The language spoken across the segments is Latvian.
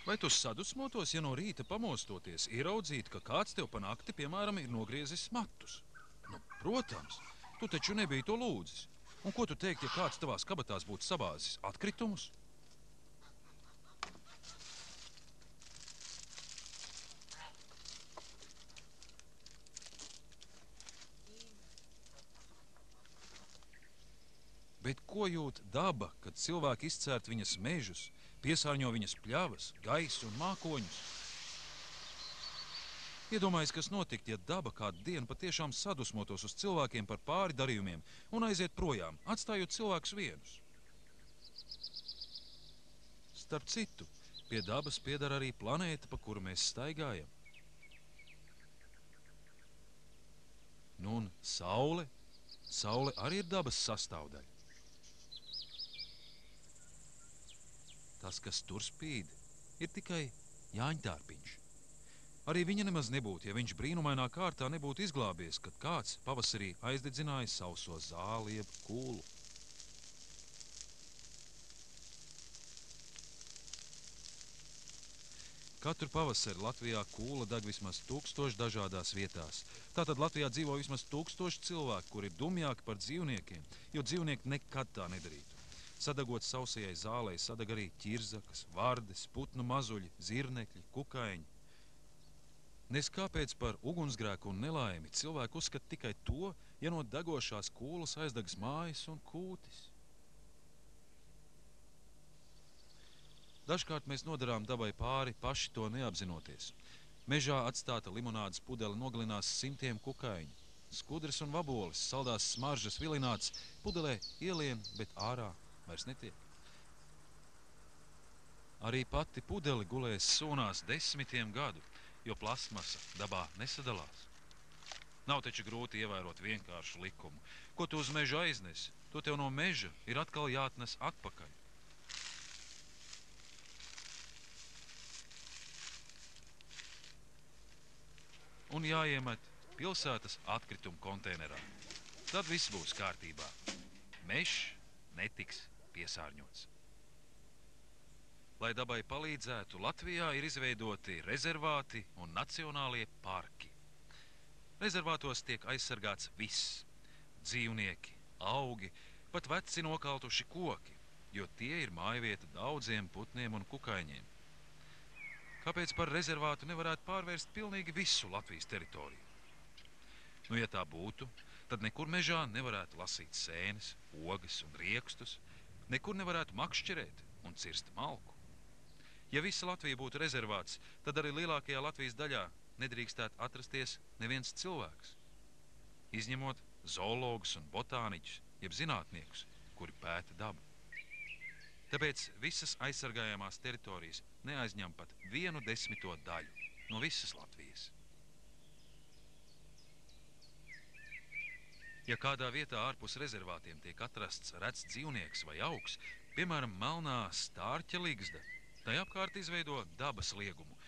Vai tu sadusmotos, ja no rīta pamostoties, ieraudzīt, ka kāds tev pa nakti, piemēram, ir nogriezis matus? Nu, protams, tu taču nebija to lūdzis. Un ko tu teikt, ja kāds tavās kabatās būtu sabāzis atkritumus? Bet ko jūt daba, kad cilvēki izcērt viņas mežus, piesārņo viņas pļavas, gaisu un mākoņus? Iedomājies, kas notikt, ja daba kādu dienu patiešām sadusmotos uz cilvēkiem par pāri darījumiem un aiziet projām, atstājot cilvēkus vienus. Starp citu, pie dabas pieder arī planēta, pa kuru mēs staigājam. Nu un Saule? Saule arī ir dabas sastāvdaļa. Tas, kas tur spīd, ir tikai jāņtārpiņš. Arī viņa nemaz nebūtu, ja viņš brīnumainā kārtā nebūtu izglābies, kad kāds pavasarī aizdedzināja sauso zāli jeb kūlu. Katru pavasari Latvijā kūla deg vismaz 1000 dažādās vietās. Tātad Latvijā dzīvo vismaz 1000 cilvēku, kuri ir dumjāki par dzīvniekiem, jo dzīvnieki nekad tā nedarītu. Sadagot sausajai zālei sadeg arī ķirzakas, vardes, putnu mazuļi, zirnekļi, kukaiņi. Nes kāpēc par ugunsgrēku un nelaimi cilvēku uzskata tikai to, ja no degošās kūlas aizdegas mājas un kūtis. Dažkārt mēs nodarām dabai pāri, paši to neapzinoties. Mežā atstāta limonādes pudele nogalinās simtiem kukaiņu. Skudras un vabolis, saldās smaržas vilināts, pudelē ielien, bet ārā vairs netiek. Arī pati pudeli gulēs sūnās 10 gadu, jo plastmasa dabā nesadalās. Nav taču grūti ievērot vienkāršu likumu. Ko tu uz mežu aiznes, to tev no meža ir atkal jāatnes atpakaļ. Un jāiemet pilsētas atkritumu konteinerā. Tad viss būs kārtībā. Mežs netiks piesārņots. Lai dabai palīdzētu, Latvijā ir izveidoti rezervāti un nacionālie parki. Rezervātos tiek aizsargāts viss – dzīvnieki, augi, pat veci nokaltuši koki, jo tie ir mājvieta daudziem putniem un kukaiņiem. Kāpēc par rezervātu nevarētu pārvērst pilnīgi visu Latvijas teritoriju? Nu, ja tā būtu, tad nekur mežā nevarētu lasīt sēnes, ogas un riekstus, nekur nevarētu makšķerēt un cirst malku. Ja visa Latvija būtu rezervāts, tad arī lielākajā Latvijas daļā nedrīkstētu atrasties neviens cilvēks, izņemot zoologus un botāniķus, jeb zinātniekus, kuri pēta dabu. Tāpēc visas aizsargājamās teritorijas neaizņem pat 1/10 daļu no visas Latvijas. Ja kādā vietā ārpus rezervātiem tiek atrasts rets dzīvnieks vai augs, piemēram, melnā stārķa ligzda, tai apkārt izveido dabas liegumu,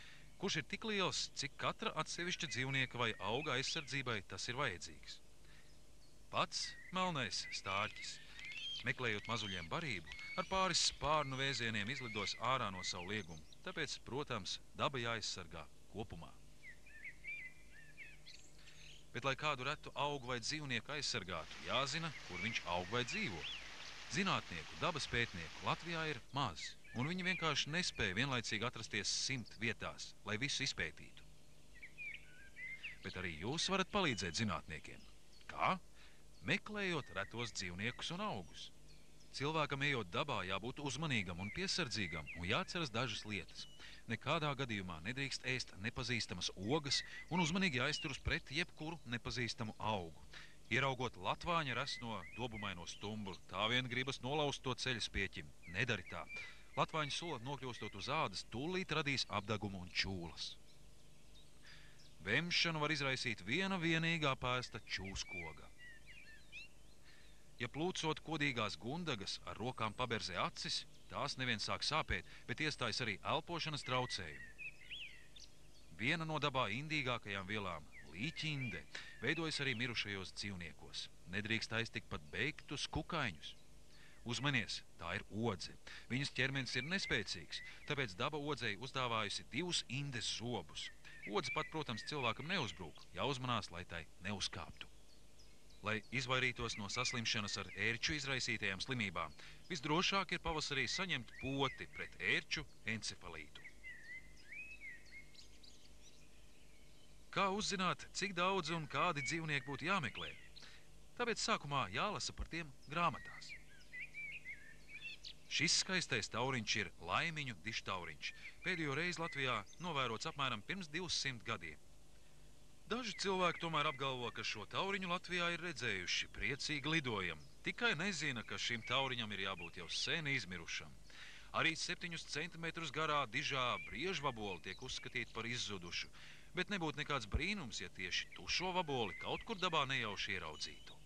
kurš ir tik liels, cik katra atsevišķa dzīvnieka vai auga aizsardzībai tas ir vajadzīgs. Pats melnais stārķis, meklējot mazuļiem barību, ar pāris spārnu vēzieniem izlidos ārā no savu liegumu, tāpēc, protams, daba jāaizsargā kopumā. Bet, lai kādu retu augu vai dzīvnieku aizsargātu, jāzina, kur viņš aug vai dzīvo. Zinātnieku, dabas pētnieku Latvijā ir maz, un viņi vienkārši nespēja vienlaicīgi atrasties 100 vietās, lai visu izpētītu. Bet arī jūs varat palīdzēt zinātniekiem. Kā? Meklējot retos dzīvniekus un augus. Cilvēkam ejot dabā jābūt uzmanīgam un piesardzīgam un jāatceras dažas lietas. Nekādā gadījumā nedrīkst ēst nepazīstamas ogas un uzmanīgi jāizturas pret jebkuru nepazīstamu augu. Ieraugot latvāņa resno dobumaino stumbru, tā vien gribas nolaust to ceļa spieķim. Nedari tā. Latvāņa sula nokļūstot uz ādas, tūlīt radīs apdegumu un čūlas. Vemšanu var izraisīt viena vienīgā pēsta čūskoga. Ja plūcot kodīgās gundagas ar rokām paberzē acis, tās nevien sāk sāpēt, bet iestājas arī elpošanas traucējumi. Viena no dabā indīgākajām vielām, līķinde, veidojas arī mirušajos dzīvniekos. Nedrīkst aiztikt pat beigtus kukaiņus. Uzmanies, tā ir odze. Viņas ķermenis ir nespēcīgs, tāpēc daba odzei uzdāvājusi 2 indes zobus. Odze pat, protams, cilvēkam neuzbrūk, jāuzmanās, lai tai neuzkāptu. Lai izvairītos no saslimšanas ar ērču izraisītajām slimībām, visdrošāk ir pavasarī saņemt poti pret ērču encefalītu. Kā uzzināt, cik daudz un kādi dzīvnieki būtu jāmeklē? Tāpēc sākumā jālasa par tiem grāmatās. Šis skaistais tauriņš ir laimiņu dižtauriņš. Pēdējo reizi Latvijā novērots apmēram pirms 200 gadiem. Daži cilvēki tomēr apgalvo, ka šo tauriņu Latvijā ir redzējuši, priecīgi lidojam. Tikai nezina, ka šim tauriņam ir jābūt jau sen izmirušam. Arī 7 centimetrus garā dižā briežvaboli tiek uzskatīti par izzudušu, bet nebūtu nekāds brīnums, ja tieši tušo vaboli kaut kur dabā nejauši ieraudzītu.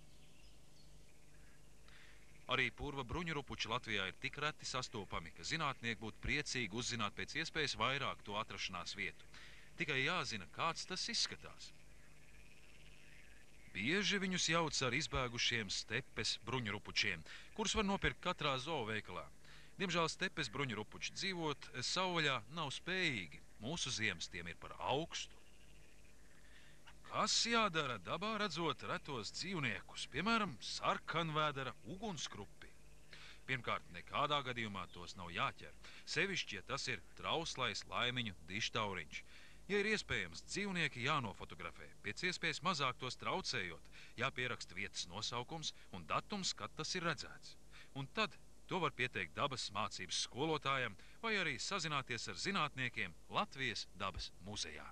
Arī purva bruņurupuči Latvijā ir tik reti sastopami, ka zinātnieki būtu priecīgi uzzināt pēc iespējas vairāk to atrašanās vietu. Tikai jāzina, kāds tas izskatās. Bieži viņus jauc ar izbēgušiem stepes bruņurupučiem, kurus var nopirkt katrā zooveikalā. Diemžēl stepes bruņurupuči dzīvot savvaļā nav spējīgi. Mūsu ziemas tiem ir par augstu. Kas jādara dabā redzot retos dzīvniekus, piemēram, sarkanvēdera ugunskrupi? Pirmkārt, nekādā gadījumā tos nav jāķer, sevišķi, ja tas ir trauslais laimiņu dižtauriņš. Ja ir iespējams, dzīvnieki jānofotografē, pēc iespējas mazāk tos traucējot, jāpieraksta vietas nosaukums un datums, kad tas ir redzēts. Un tad to var pieteikt dabas mācības skolotājam vai arī sazināties ar zinātniekiem Latvijas dabas muzejā.